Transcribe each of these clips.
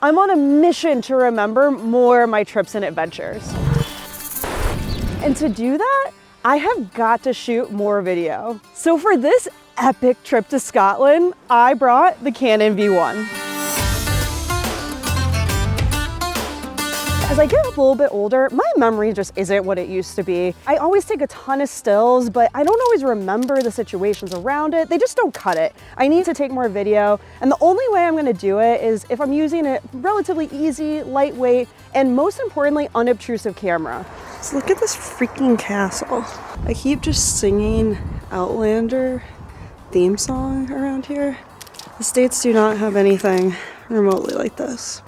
I'm on a mission to remember more of my trips and adventures. And to do that, I have got to shoot more video. So for this epic trip to Scotland, I brought the Canon V1. As I get a little bit older, my memory just isn't what it used to be. I always take a ton of stills, but I don't always remember the situations around it. They just don't cut it. I need to take more video, and the only way I'm gonna do it is if I'm using a relatively easy, lightweight, and most importantly, unobtrusive camera. So look at this freaking castle. I keep just singing Outlander theme song around here. The States do not have anything remotely like this.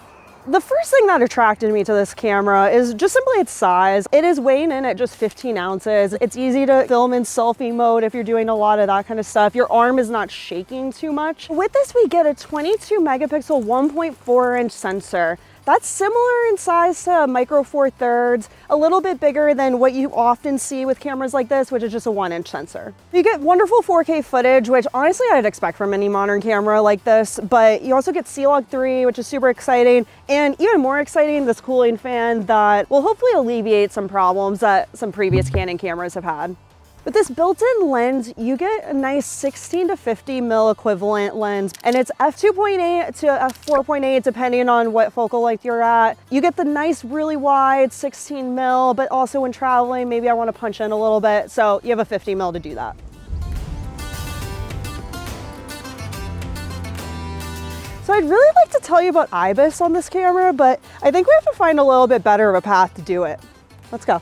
The first thing that attracted me to this camera is just simply its size. It is weighing in at just 15 ounces. It's easy to film in selfie mode if you're doing a lot of that kind of stuff. Your arm is not shaking too much. With this, we get a 22 megapixel 1.4 inch sensor. That's similar in size to a Micro Four Thirds, a little bit bigger than what you often see with cameras like this, which is just a 1-inch sensor. You get wonderful 4K footage, which honestly I'd expect from any modern camera like this, but you also get C-Log 3, which is super exciting, and even more exciting, this cooling fan that will hopefully alleviate some problems that some previous Canon cameras have had. With this built-in lens, you get a nice 16 to 50 mil equivalent lens, and it's f2.8 to f4.8 depending on what focal length you're at. You get the nice, really wide 16 mil, but also when traveling, maybe I want to punch in a little bit, so you have a 50 mil to do that. So I'd really like to tell you about IBIS on this camera, but I think we have to find a little bit better of a path to do it. Let's go.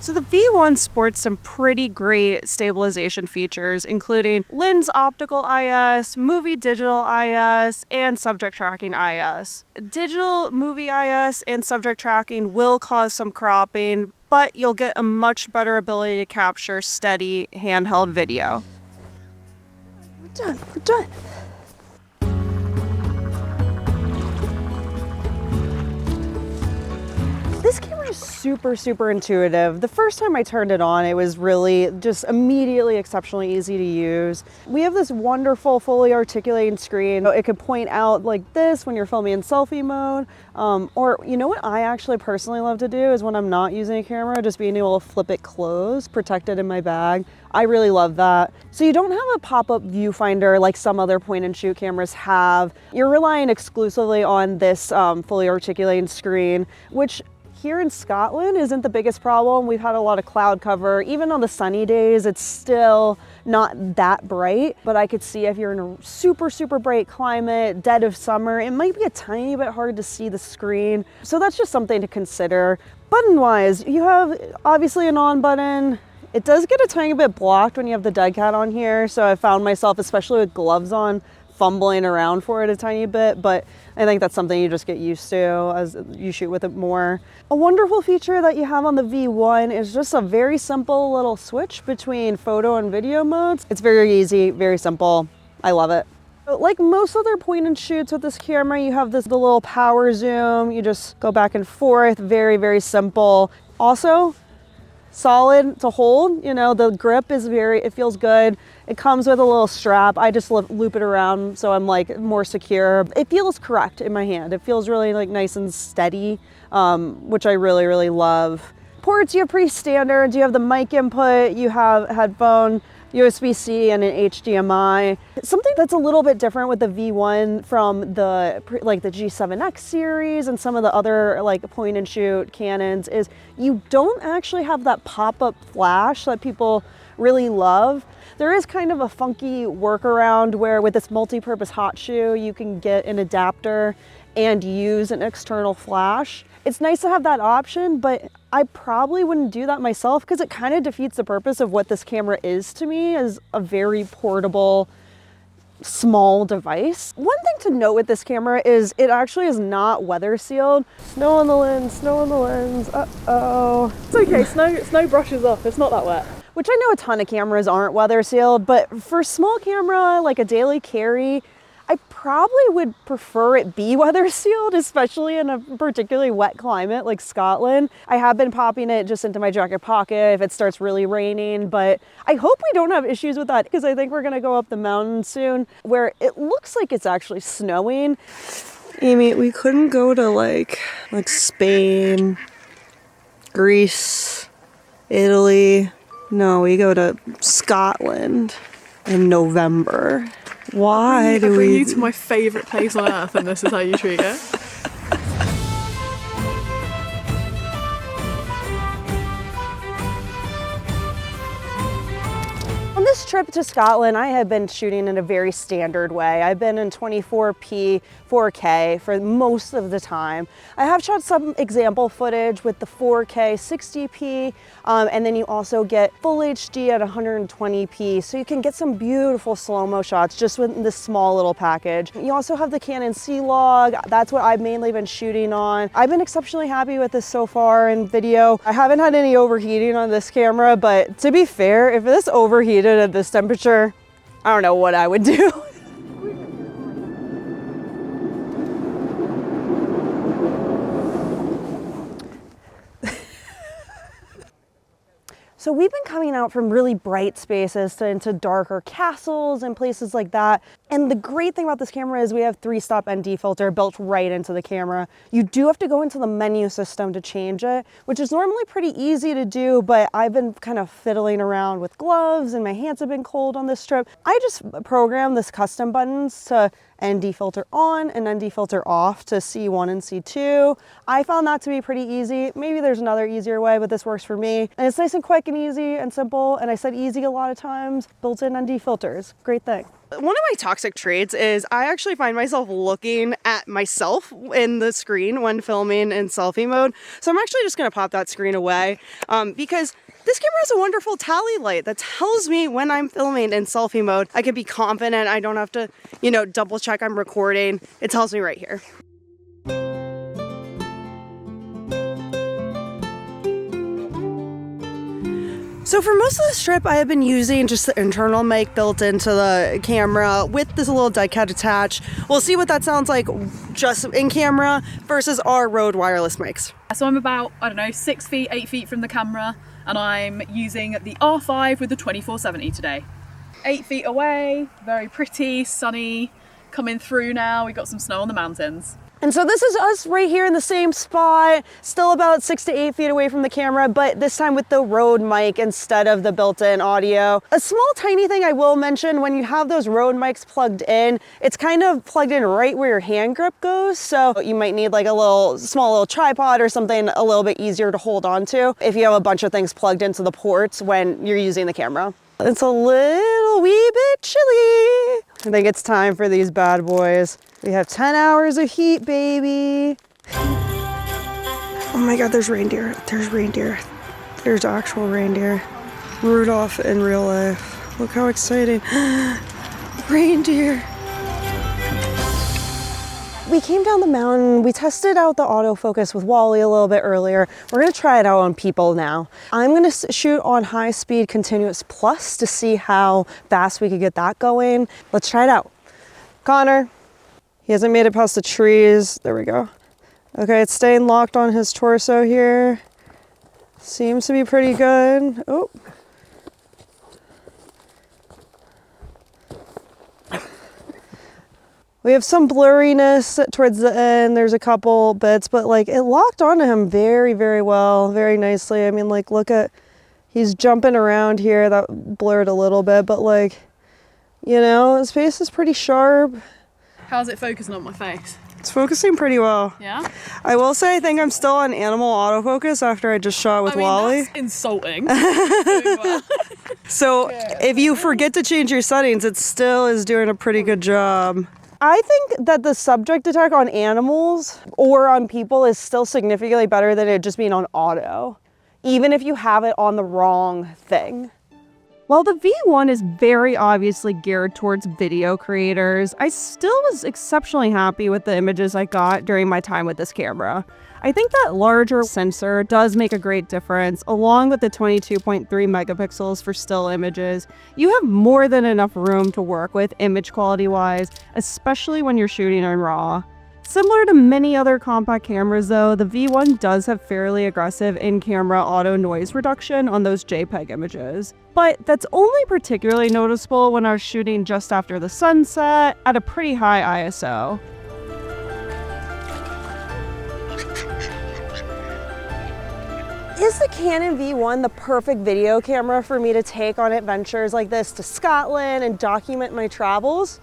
So the V1 sports some pretty great stabilization features, including lens optical IS, movie digital IS, and subject tracking IS. Digital movie IS and subject tracking will cause some cropping, but you'll get a much better ability to capture steady handheld video. We're done, we're done. This camera is super intuitive. The first time I turned it on, it was really just immediately exceptionally easy to use. We have this wonderful fully articulating screen. It can point out like this when you're filming in selfie mode. Or you know what I actually personally love to do is when I'm not using a camera, just being able to flip it closed, protect it in my bag. I really love that. So you don't have a pop-up viewfinder like some other point and shoot cameras have. You're relying exclusively on this fully articulating screen, which here in Scotland isn't the biggest problem. We've had a lot of cloud cover. Even on the sunny days, it's still not that bright, but I could see if you're in a super bright climate, dead of summer, it might be a tiny bit hard to see the screen. So that's just something to consider. Button-wise, you have obviously an on button. It does get a tiny bit blocked when you have the dead cat on here, so I found myself, especially with gloves on, fumbling around for it a tiny bit, but I think that's something you just get used to as you shoot with it more. A wonderful feature that you have on the V1 is just a very simple little switch between photo and video modes. It's very easy, very simple. I love it. Like most other point and shoots with this camera, you have the little power zoom. You just go back and forth, very simple. Also, solid to hold, you know, the grip is it feels good. It comes with a little strap. I just loop it around so I'm like more secure. It feels correct in my hand. It feels really like nice and steady, which I really love. Ports, you have pretty standard. You have the mic input, you have headphone, USB-C, and an HDMI. Something that's a little bit different with the V1 from the G7X series and some of the other like point and shoot Canons is you don't actually have that pop-up flash that people really love. There is kind of a funky workaround where with this multi-purpose hot shoe, you can get an adapter and use an external flash. It's nice to have that option, but I probably wouldn't do that myself because it kind of defeats the purpose of what this camera is to me as a very portable, small device. One thing to note with this camera is it actually is not weather sealed. Snow on the lens, snow on the lens, uh-oh. It's okay, snow brushes off, it's not that wet. Which I know a ton of cameras aren't weather sealed, but for a small camera, like a daily carry, I probably would prefer it be weather sealed, especially in a particularly wet climate like Scotland. I have been popping it just into my jacket pocket if it starts really raining, but I hope we don't have issues with that because I think we're gonna go up the mountain soon where it looks like it's actually snowing. Amy, we couldn't go to like Spain, Greece, Italy. No, we go to Scotland in November. Why do we? I bring you to my favourite place on earth and this is how you treat it? On this trip to Scotland, I have been shooting in a very standard way. I've been in 24p 4K for most of the time. I have shot some example footage with the 4K 60p, and then you also get full HD at 120p, so you can get some beautiful slow-mo shots just with this small little package. You also have the Canon C-Log. That's what I've mainly been shooting on. I've been exceptionally happy with this so far in video. I haven't had any overheating on this camera, but to be fair, if this overheated at this temperature, I don't know what I would do. So we've been coming out from really bright spaces into darker castles and places like that. And the great thing about this camera is we have 3-stop ND filter built right into the camera. You do have to go into the menu system to change it, which is normally pretty easy to do, but I've been kind of fiddling around with gloves and my hands have been cold on this trip. I just programmed this custom buttons to ND filter on and ND filter off to C1 and C2. I found that to be pretty easy. Maybe there's another easier way, but this works for me. And it's nice and quick and easy and simple. And I said easy a lot of times. Built-in ND filters, great thing. One of my toxic traits is I actually find myself looking at myself in the screen when filming in selfie mode. So I'm actually just gonna pop that screen away because this camera has a wonderful tally light that tells me when I'm filming in selfie mode. I can be confident. I don't have to, double check I'm recording. It tells me right here. So for most of this trip, I have been using just the internal mic built into the camera with this little dickhead attached. We'll see what that sounds like just in camera versus our Rode wireless mics. So I'm about, 6 feet, 8 feet from the camera, and I'm using the R5 with the 2470 today. 8 feet away, very pretty, sunny, coming through now. We got some snow on the mountains. And so this is us right here in the same spot, still about 6 to 8 feet away from the camera, but this time with the Rode mic instead of the built-in audio. A small tiny thing I will mention, when you have those Rode mics plugged in, it's kind of plugged in right where your hand grip goes. So you might need like a small little tripod or something a little bit easier to hold on to if you have a bunch of things plugged into the ports when you're using the camera. It's a little wee bit chilly. I think it's time for these bad boys. We have 10 hours of heat, baby. Oh my God, there's reindeer. There's reindeer. There's actual reindeer. Rudolph in real life. Look how exciting. Reindeer. We came down the mountain, we tested out the autofocus with Wally a little bit earlier. We're gonna try it out on people now. I'm gonna shoot on high speed continuous plus to see how fast we could get that going. Let's try it out. Connor, he hasn't made it past the trees. There we go. Okay, it's staying locked on his torso here. Seems to be pretty good. Oh. We have some blurriness towards the end. There's a couple bits, but like it locked onto him very, very well, very nicely. I mean, like look at, he's jumping around here. That blurred a little bit, but like, his face is pretty sharp. How's it focusing on my face? It's focusing pretty well. Yeah? I will say I think I'm still on animal autofocus after I just shot with Wally. That's insulting. Doing well. So if you forget to change your settings, it still is doing a pretty good job. I think that the subject detect on animals or on people is still significantly better than it just being on auto, even if you have it on the wrong thing. While the V1 is very obviously geared towards video creators, I still was exceptionally happy with the images I got during my time with this camera. I think that larger sensor does make a great difference, along with the 22.3 megapixels for still images. You have more than enough room to work with image quality-wise, especially when you're shooting in RAW. Similar to many other compact cameras though, the V1 does have fairly aggressive in-camera auto noise reduction on those JPEG images. But that's only particularly noticeable when I was shooting just after the sunset at a pretty high ISO. Is the Canon V1 the perfect video camera for me to take on adventures like this to Scotland and document my travels?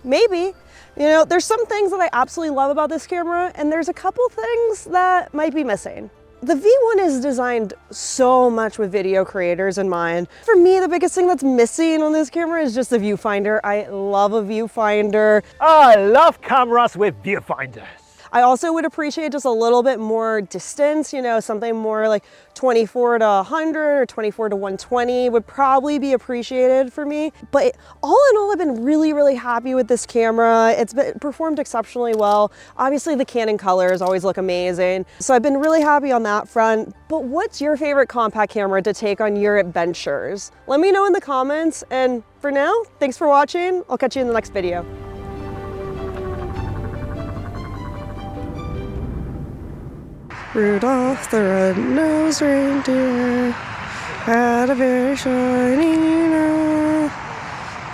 Maybe. You know, there's some things that I absolutely love about this camera, and there's a couple things that might be missing. The V1 is designed so much with video creators in mind. For me, the biggest thing that's missing on this camera is just the viewfinder. I love a viewfinder. I love cameras with viewfinders. I also would appreciate just a little bit more distance, you know, something more like 24 to 100 or 24 to 120 would probably be appreciated for me. But all in all, I've been really happy with this camera. It's performed exceptionally well. Obviously the Canon colors always look amazing. So I've been really happy on that front. But what's your favorite compact camera to take on your adventures? Let me know in the comments. And for now, thanks for watching. I'll catch you in the next video. Rudolph the red-nosed reindeer had a very shiny nose,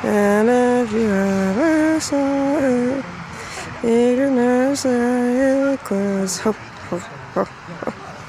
and if you ever saw it, you could never say it was ho, ho, ho, ho.